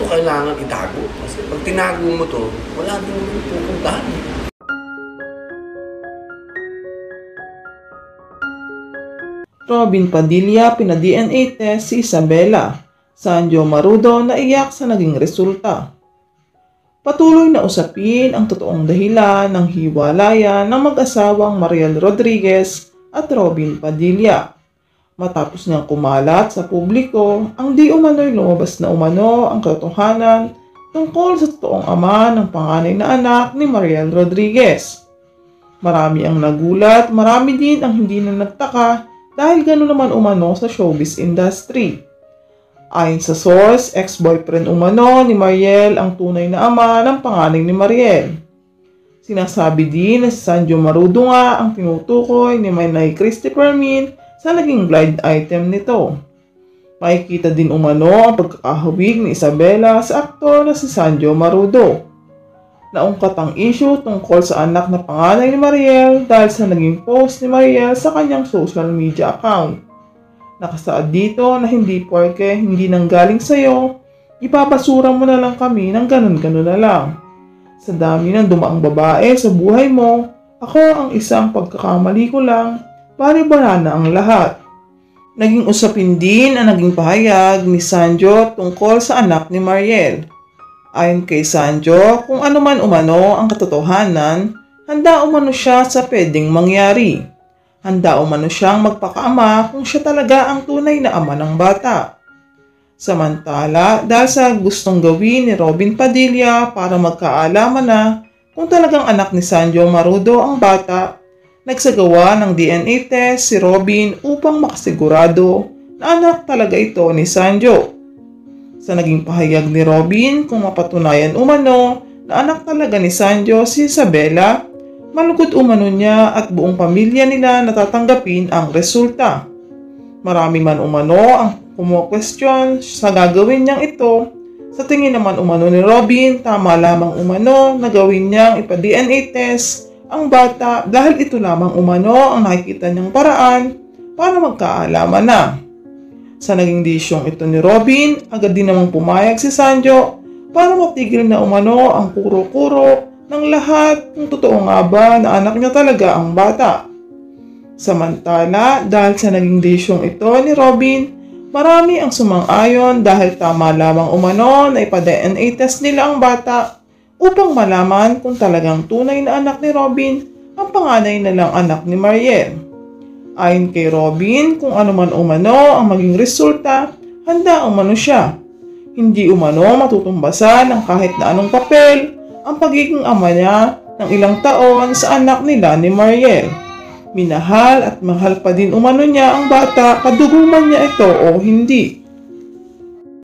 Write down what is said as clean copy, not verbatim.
to kailangan itago. Kasi pag tinago mo to, wala din pupuntahan. Robin Padilla pina-DNA test si Isabela. Sanjo Marudo naiyak sa naging resulta. Patuloy na usapin ang totoong dahilan ng hiwalayan ng mag-asawang Mariel Rodriguez at Robin Padilla. Matapos niyang kumalat sa publiko ang di umano'y lumabas na umano ang katotohanan tungkol sa totoong ama ng panganay na anak ni Mariel Rodriguez. Marami ang nagulat, marami din ang hindi na nagtaka dahil gano'n naman umano sa showbiz industry. Ayon sa source, ex-boyfriend umano ni Mariel ang tunay na ama ng panganay ni Mariel. Sinasabi din na si Sanjo Marudo nga ang tinutukoy ni Maynay Christopher Min sa naging blind item nito. Makikita din umano ang pagkakahawig ni Isabela sa aktor na si Sanjo Marudo. Naungkat ang issue tungkol sa anak na panganay ni Mariel dahil sa naging post ni Mariel sa kanyang social media account. Nakasaad dito na hindi porke hindi nanggaling sa'yo, ipapasura mo na lang kami ng ganun-ganun na lang. Sa dami ng dumaang babae sa buhay mo, ako ang isang pagkakamali ko lang, bari-bara na ang lahat. Naging usapin din ang naging pahayag ni Sanjo tungkol sa anak ni Mariel. Ayon kay Sanjo, kung ano man umano ang katotohanan, handa umano siya sa pwedeng mangyari. Handa umano siyang magpakaama kung siya talaga ang tunay na ama ng bata. Samantala, dahil sa gustong gawin ni Robin Padilla para magkaalaman na kung talagang anak ni Sanjo Marudo ang bata, nagsagawa ng DNA test si Robin upang makasigurado na anak talaga ito ni Sanjo. Sa naging pahayag ni Robin, kung mapatunayan umano na anak talaga ni Sanjo si Isabela, malugod umano niya at buong pamilya nila natatanggapin ang resulta. Marami man umano ang kumo-question sa gagawin niyang ito. Sa tingin naman umano ni Robin, tama lamang umano na gawin niyang ipa-DNA test ang bata dahil ito lamang umano ang nakikita niyang paraan para magkaalaman na. Sa naging disyong ito ni Robin, agad din namang pumayag si Sanjo para matigil na umano ang kuro-kuro ng lahat kung totoo nga ba na anak niya talaga ang bata. Samantala, dahil sa naging disyong ito ni Robin, marami ang sumang-ayon dahil tama lamang umano na ipa-DNA test nila ang bata upang malaman kung talagang tunay na anak ni Robin ang panganay na lang anak ni Mariel. Ayon kay Robin, kung ano man umano ang maging resulta, handa umano siya. Hindi umano matutumbasan ng kahit na anong papel ang pagiging ama niya ng ilang taon sa anak nila ni Mariel. Minahal at mahal pa din umano niya ang bata, kadugo man niya ito o hindi.